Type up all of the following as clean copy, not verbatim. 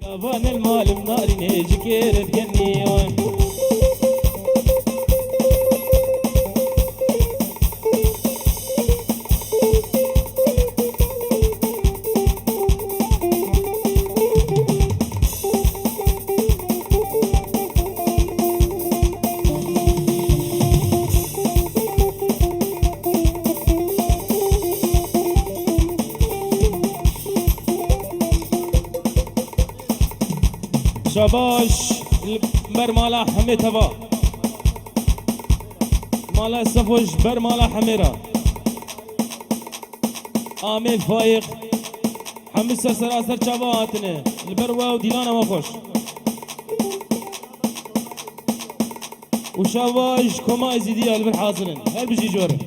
يابان المال مناري نيجي كير تجنيون شباش بر مالا حمي تبا مالا سفوش بر مالا حميرا آمين فايق حمي سراسر شباتنا البروا وديلانا مفوش وشباش كما يزيديا البر حاصلين هل بيجي جوري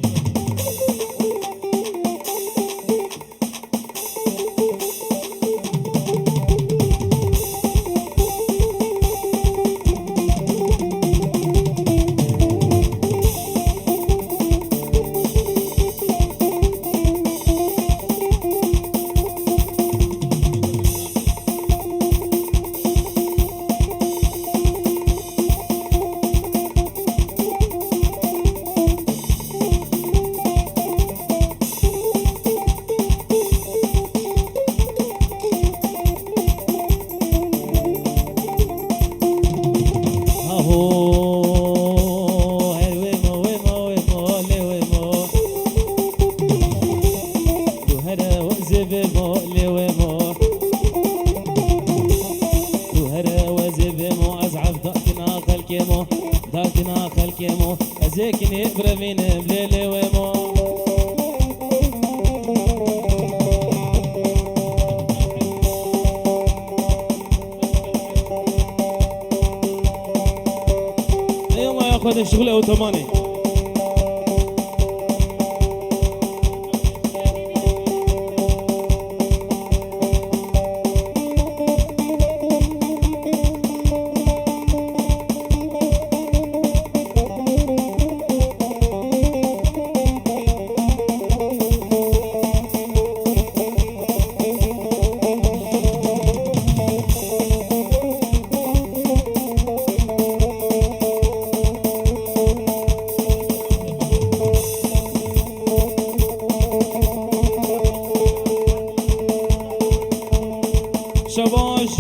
داكنا خلكيمو ازيكني برمين بليلي ويمو ايوه ما ياخذ الشغل اوتوماني شباش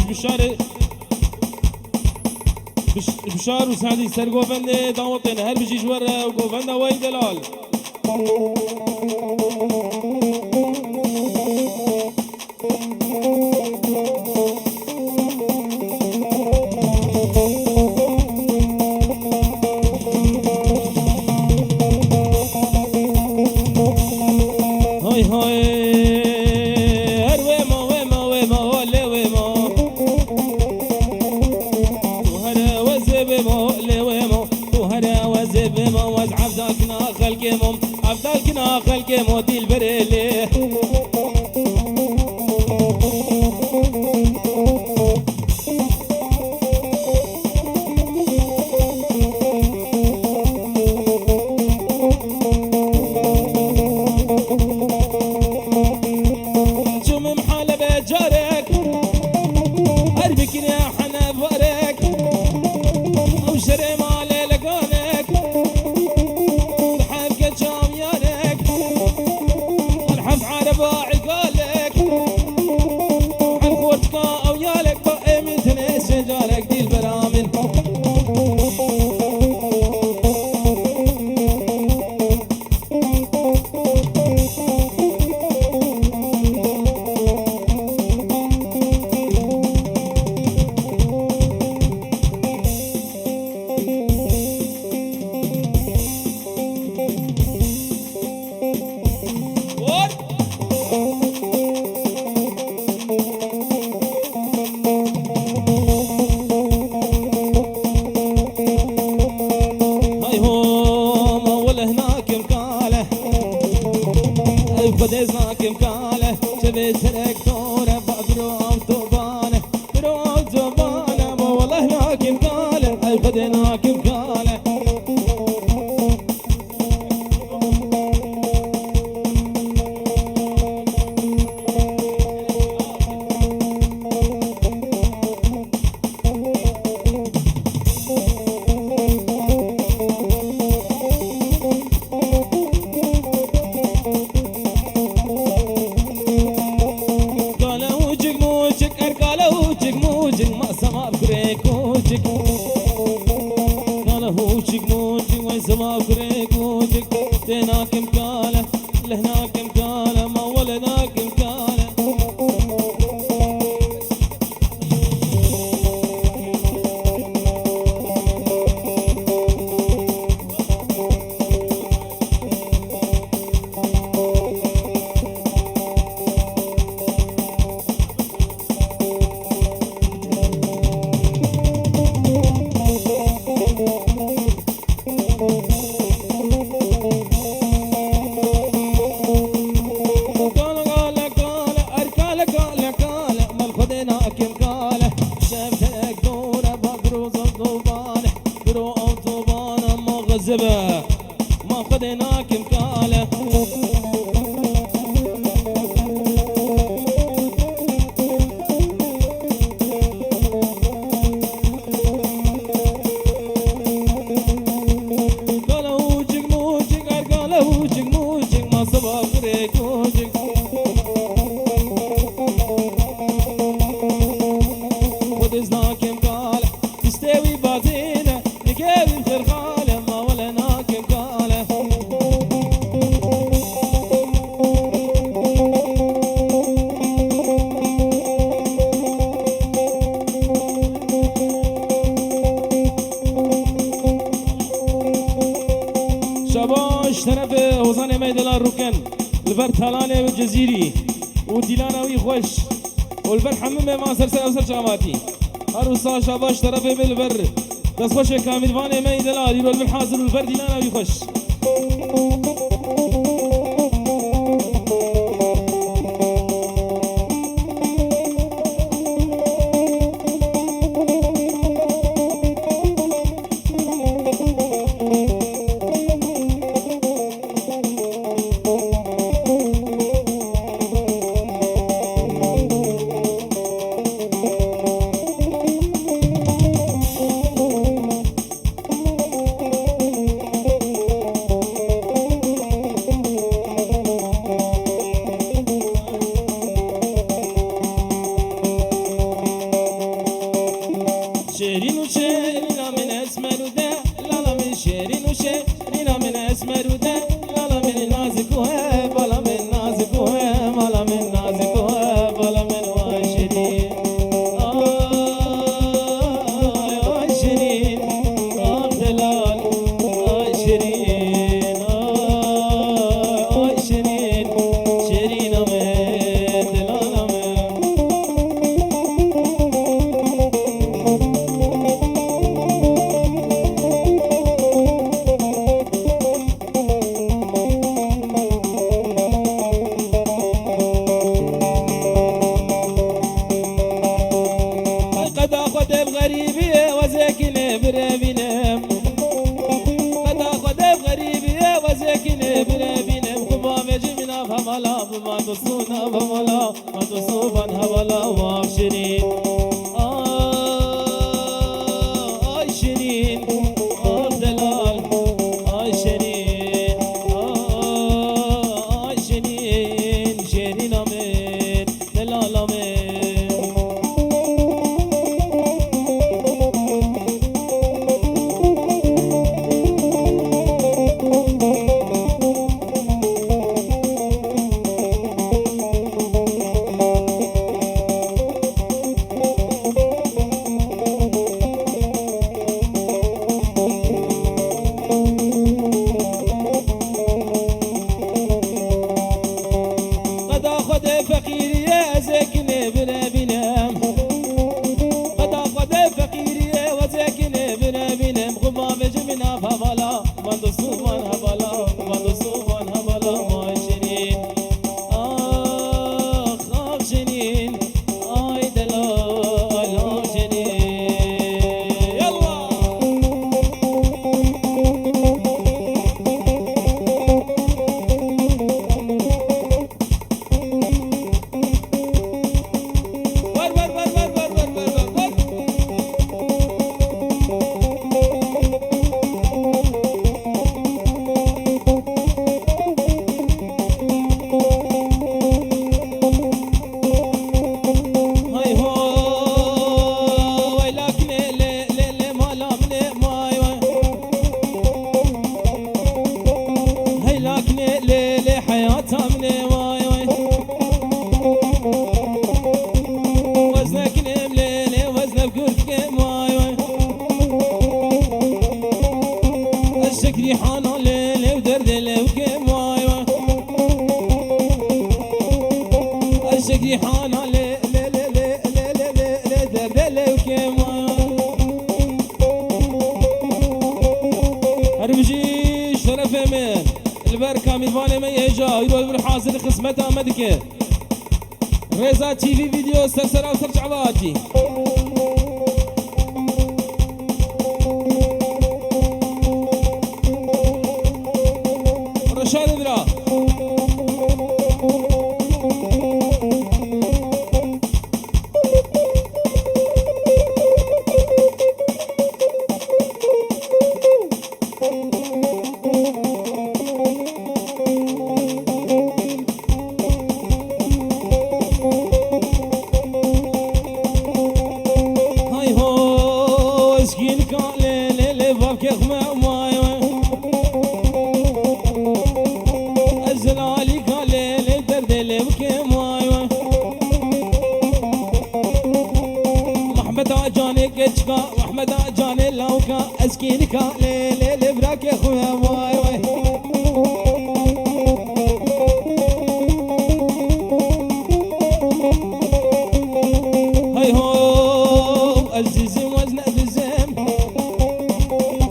بشار وسعدي سر قوفند داوطين هر بيجي جورا وقوفند واي دلال هاي هاي عبدالكنا خلقي موتي البريلي شو من حالة بجارك قلبك يا حنا بورك او شري مالي لقانك بحبك شاميانك والحب عربا عقالك حب خوتك او يالك بقى من تنس رجالك دي البرامن بدزناك مكاله شبيت تركتوره بروم توبانه بروم توبانه والله هناك مكاله بدناك مكاله زبا ما خدناك مكاله طرف وزن ميدلا روكن البر تالانه والجزيري وديلانا وي خوش والبر حمم ما سر سر سر شاماتي هروسا شاباش طرف بالبر دس خوش كامل وان ميدلا ديرو بالحاضر والبر ديلانا وي خوش رضا تي في فيديو سرسرة وسرج عواجي محمد جاني كتشكا محمد جاني لوكا اسكينكا ليلي لبراك يا خويا واي واي هاي هو عزيزي وزن الزم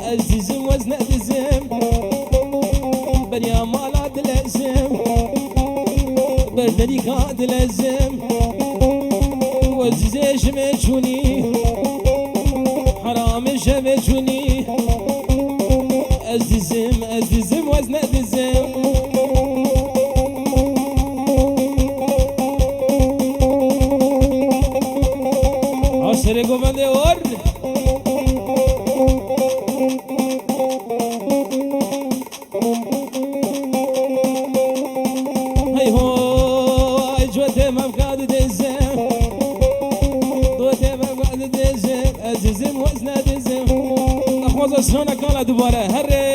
عزيزي وزن الزم بنيا مالات الازم بردني كاد الازم وزيزي شمشوني حرام شمشوني عزيزم عزيزم وزن الزم عشرة قبل ورد هاي هو اجوته مفقاد دزم دوته مفقاد دزم عزيزم وزن دزم اخوز اسرنا قال دوباره هري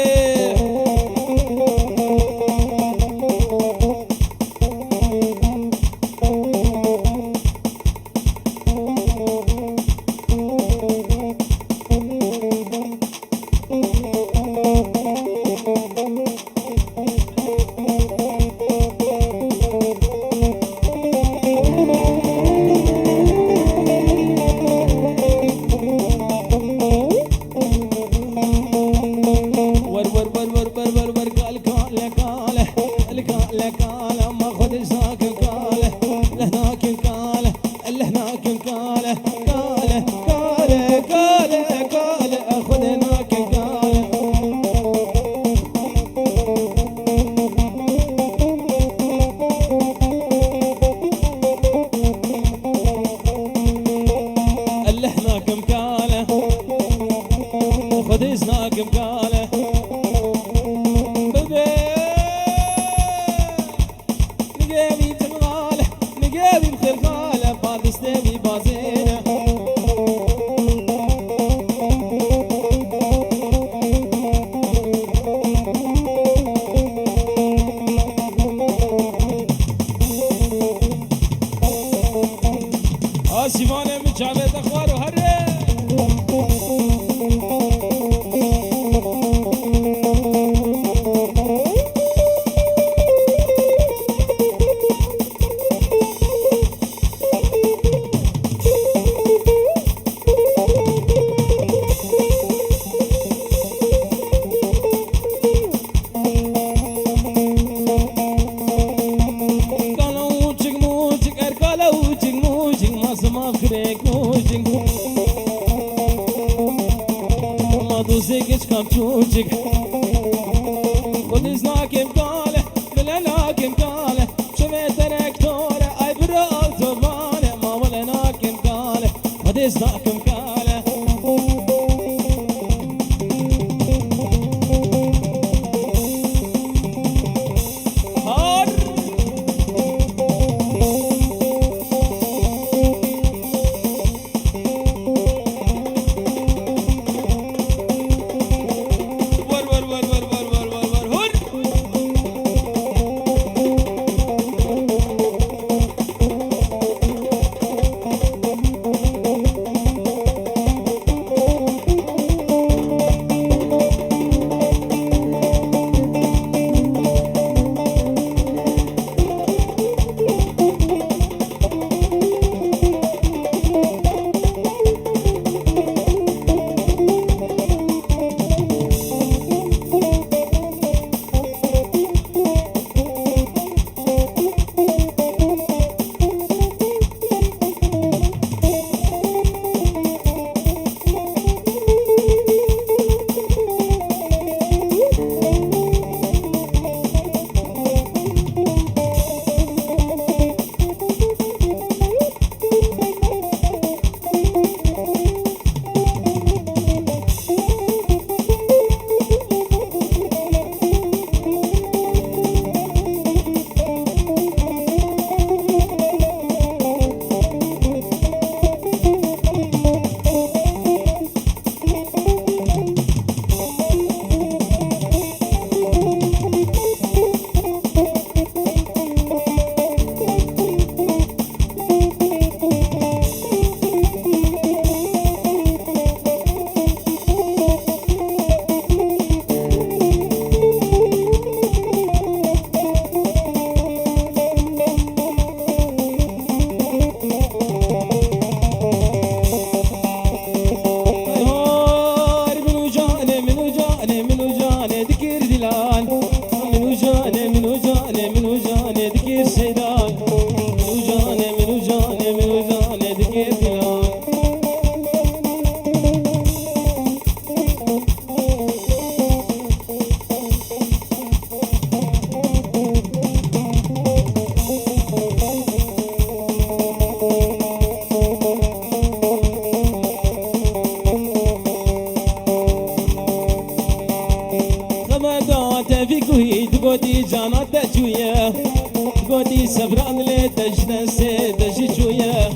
سبران لي تجدس تجي شوية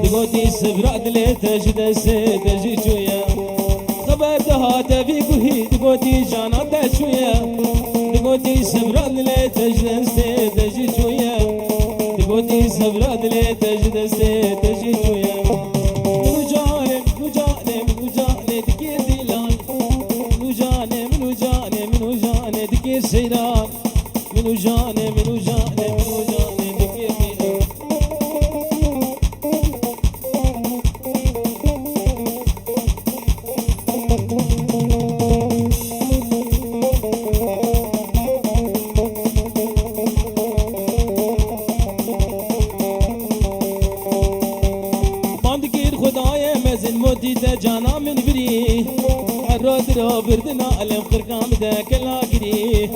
دقوتي سبران لي تجدس تجي شوية خبر دهات في كوهي دقوتي جانا شوية دقوتي سبران لي تجدس تجي شوية دقوتي سبران لي تجدس تجي شوية نجانم نجانم نجانم دكير ديلان نجانم نجانم نجانم دكير سيران منو جاني منو جاني منو جاني دكيني باندكير خدايا مزن مودي دا جانا من بري الرود رو بردنا علم قرقام دا كلا قري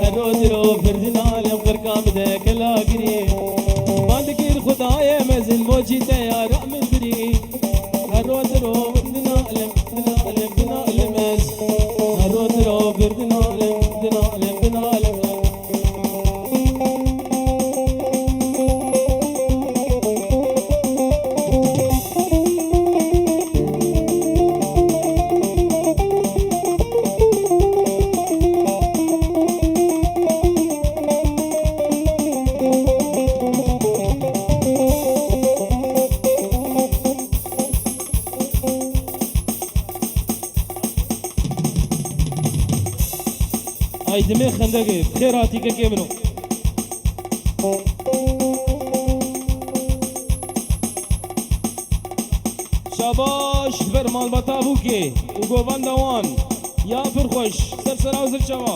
الرود رو بردنا علم قرقام دا كلا قري باندكير خدايا مزن موجي دا يا من بري الرود رو بردنا علم بنا علم بنا علم الرود رو بردنا علم بنا علم بنا علم ay deme xendege xerati ke kemno shabash ver malbata buke u govandawan ya fir khosh sersera uzr chava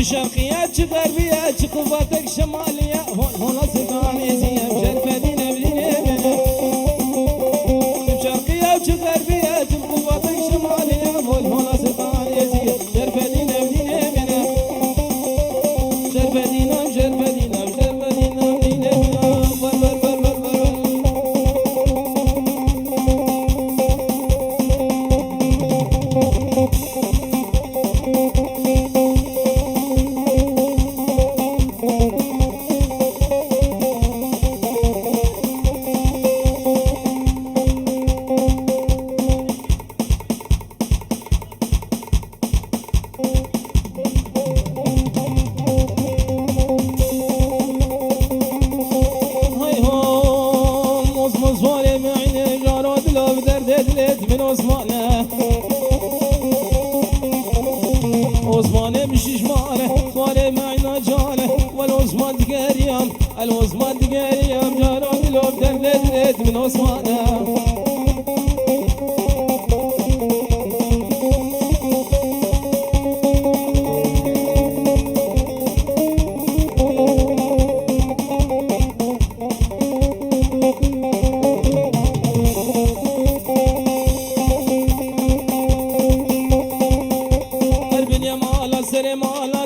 شرقية غربية قواتك شمالية هون سكان يزية مشرفة نبدينا شرقية وغربية قواتك شمالية هون سكان يزية مشرفة نبدينا شرفة مشرفة من عثمانه عثمانه مشيش ماله ماله معنا جاله والعثمان دقاريام العثمان دقاريام جاروني لو بدلت من عثمانه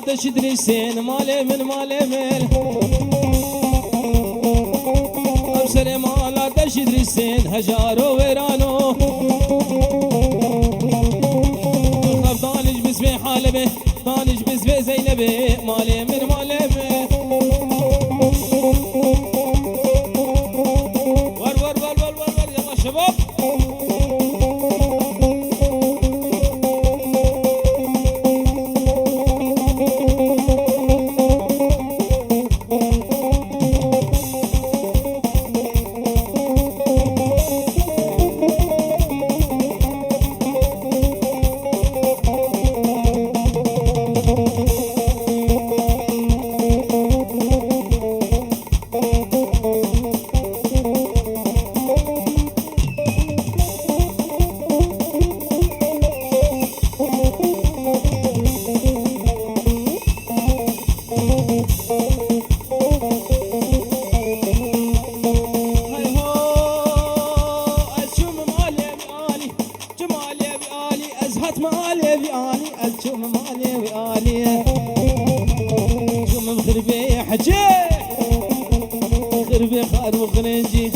تشدري سين مالي من مالي مال أبصر مالا تشدري حسين هجارو ويرانو خاف دانج بس في حالبه دانج بس في زينبه مالي من مالبه ور يلا شباب غربي خار وخرنجي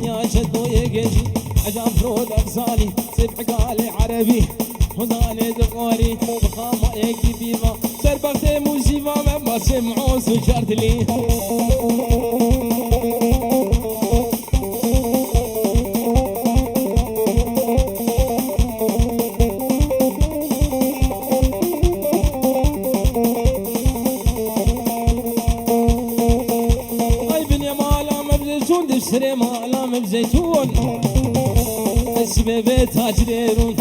يا شدو يجي عجب فرود افزالي سبع قالي عربي وزاني دقوري بخامة يكي بيما سربختي موسيما ما سمعوا سجرت لي دشري مالام بزيتون الشباب تاجرون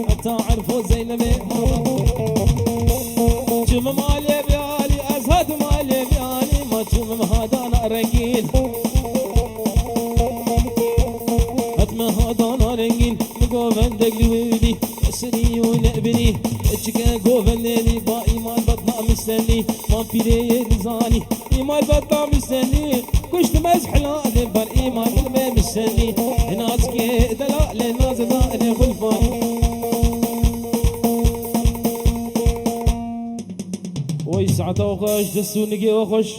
حتى عرفوا زينب شوف مالي بيالي ازهد مالي بيالي ما تشوف هذا انا رنقين هتم هذا انا رنقين مقوفن دقلي ولدي اسري ونقبني اتشكا قوفن لي با ايمان بطنا مستني ما بيري لزاني ايمان بطنا مستني كشت مزح لازم بر ايمان بالمي مستني ناس كي دلال ناس دائري غلفاني ويسعد وخش دسوني وخش